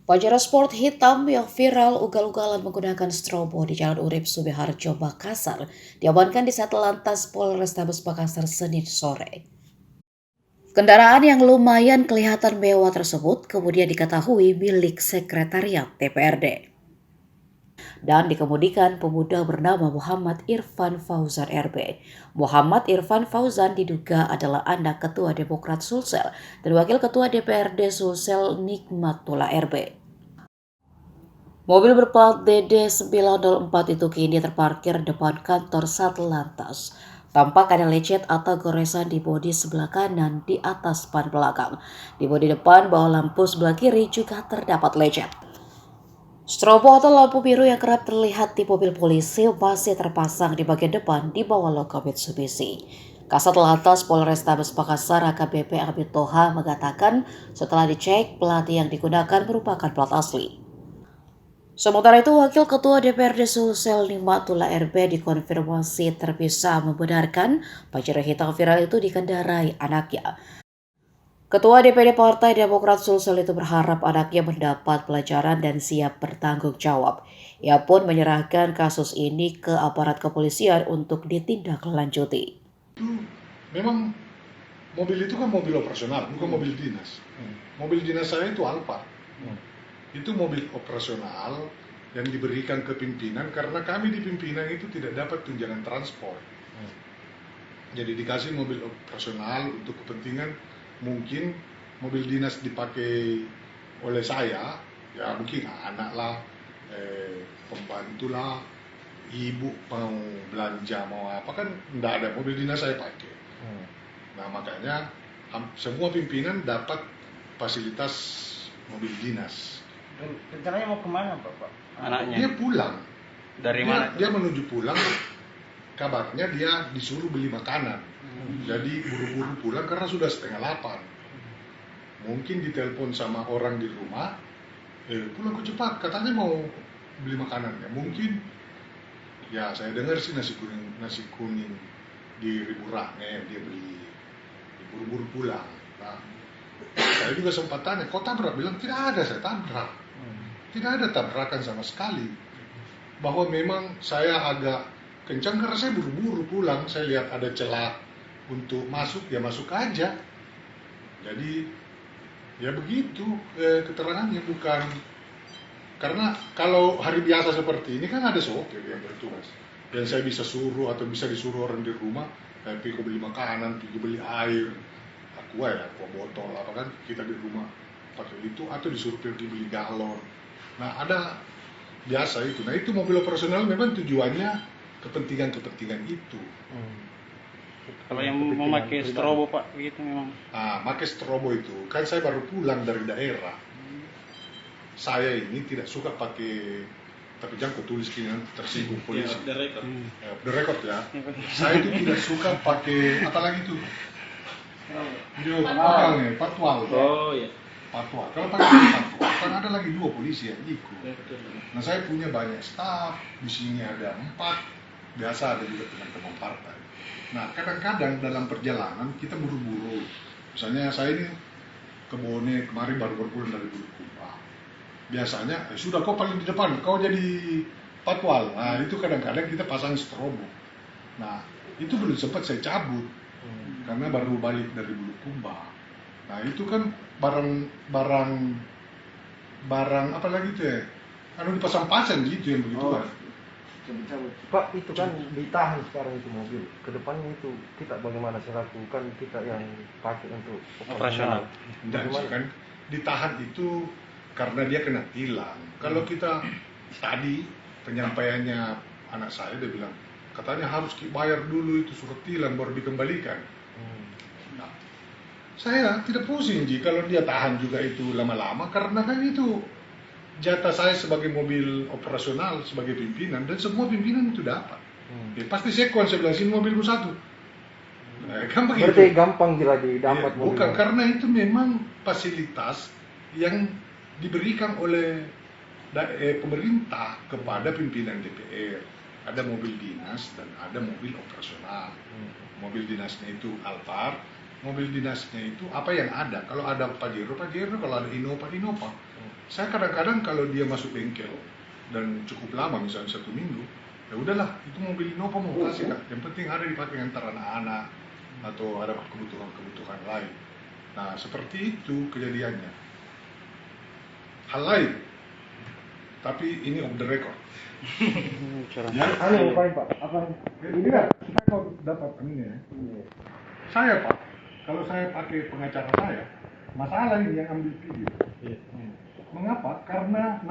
Pajero sport hitam yang viral ugal-ugalan menggunakan strobo di Jalan Urip Sumiharjo, Makassar diamankan di Satlantas Polrestabes Makassar Senin sore. Kendaraan yang lumayan kelihatan mewah tersebut kemudian diketahui milik Sekretariat DPRD dan dikemudikan pemuda bernama Muhammad Irfan Fauzan RB. Muhammad Irfan Fauzan diduga adalah anak Ketua Demokrat Sulsel dan Wakil Ketua DPRD Sulsel Nikmatullah RB. Mobil berplat DD904 itu kini terparkir depan kantor Satlantas. Tampak ada lecet atau goresan di bodi sebelah kanan di atas ban belakang. Di bodi depan bawah lampu sebelah kiri juga terdapat lecet. Strobo atau lampu biru yang kerap terlihat di mobil polisi masih terpasang di bagian depan di bawah logo Mitsubishi. Kasat Lantas Polrestabes Makassar AKBP Abid Toha mengatakan setelah dicek plat yang digunakan merupakan plat asli. Sementara itu, Wakil Ketua DPRD Sulsel Nikmatullah RB dikonfirmasi terpisah membenarkan Pajero hitam viral itu dikendarai anaknya. Ketua DPD Partai Demokrat Sulsel itu berharap anaknya mendapat pelajaran dan siap bertanggung jawab. Ia pun menyerahkan kasus ini ke aparat kepolisian untuk ditindaklanjuti. Memang mobil itu kan mobil operasional, bukan mobil dinas. Mobil dinas saya itu Alfa. Itu mobil operasional yang diberikan ke pimpinan karena kami di pimpinan itu tidak dapat tunjangan transport. Jadi dikasih mobil operasional untuk kepentingan mungkin mobil dinas dipakai oleh saya, ya mungkin anak lah, pembantu lah, ibu mau belanja mau apa kan tidak ada mobil dinas saya pakai. Nah makanya semua pimpinan dapat fasilitas mobil dinas. Rencananya mau kemana Bapak? Anaknya? Dia pulang. Dari mana? Dia menuju pulang. Kabarnya dia disuruh beli makanan. Jadi buru-buru pulang karena sudah 7:30. Mungkin ditelepon sama orang di rumah. Pulang kok cepat. Katanya mau beli makanannya. Mungkin. Ya saya dengar sih nasi kuning di Ribu Rakne dia beli. Buru-buru pulang. Nah, saya juga sempat tanya, kok tabrak? Bilang tidak ada saya tabrak. Tidak ada tabrakan sama sekali. Bahwa memang saya agak kencang karena saya buru-buru pulang. Saya lihat ada celah untuk masuk, ya masuk aja. Jadi ya begitu keterangannya, bukan karena kalau hari biasa seperti ini kan ada sopir yang bertugas. Dan saya bisa suruh atau bisa disuruh orang di rumah, pergi beli makanan, pergi beli air, aqua botol apa kan kita di rumah pakai itu, atau disuruh pergi beli galon. Nah ada biasa itu. Nah itu mobil operasional memang tujuannya kepentingan itu. Kalau yang memakai strobo Pak, begitu memang. Pakai strobo itu kan saya baru pulang dari daerah. Saya ini tidak suka pakai, tapi jangan kau tulis kini tersinggung polisi. The record. The record ya. Saya itu tidak suka pakai apalagi itu. Video patwal. Oh iya. Patwal. Kalau pakai patwal kan ada lagi 2 polisi yang ikut. Nah saya punya banyak staf, di sini ada 4, biasa ada juga teman-teman partai. Nah kadang-kadang dalam perjalanan kita buru-buru. Misalnya saya ini ke Bone kemarin baru pulang dari Bulukumba. Biasanya sudah kau paling di depan, kau jadi patwal. Nah itu kadang-kadang kita pasang strobo. Nah itu belum sempat saya cabut karena baru balik dari Bulukumba. Nah itu kan barang apa lagi itu ya? Anu dipasang-pasang gitu yang begitu kan. Pak itu kan ditahan sekarang itu mobil. Kedepannya itu kita bagaimana selaku kan kita yang pakai untuk Operasional. Dan kan ditahan itu karena dia kena tilang. Kalau kita tadi penyampaiannya anak saya dia bilang katanya harus bayar dulu itu surat tilang baru dikembalikan. Nah, saya tidak pusing Ji kalau dia tahan juga itu lama-lama karena kan itu jatah saya sebagai mobil operasional sebagai pimpinan dan semua pimpinan itu dapat. Ya, pasti sekuen saya bilang sini mobilku satu. Nah, kan begitu. Berarti gampang bila didapat mobil. Bukan karena itu memang fasilitas yang diberikan oleh pemerintah kepada pimpinan DPR. Ada mobil dinas dan ada mobil operasional. Mobil dinasnya itu Alphard, mobil dinasnya itu apa yang ada. Kalau ada Pajero, kalau ada Innova. Saya kadang-kadang kalau dia masuk bengkel dan cukup lama, misalnya 1 minggu, ya udahlah, itu mobil Innova mau kasih Kak. Yang penting ada dipakai antar anak-anak atau ada kebutuhan-kebutuhan lain. Nah, seperti itu kejadiannya. Hal lain, tapi ini off the record. Ya, Anu Pak, apa? ini kan kita kalau dapat ini ya. Saya Pak, kalau saya pakai pengacara saya, masalah ini yang ambil video. Mengapa? Karena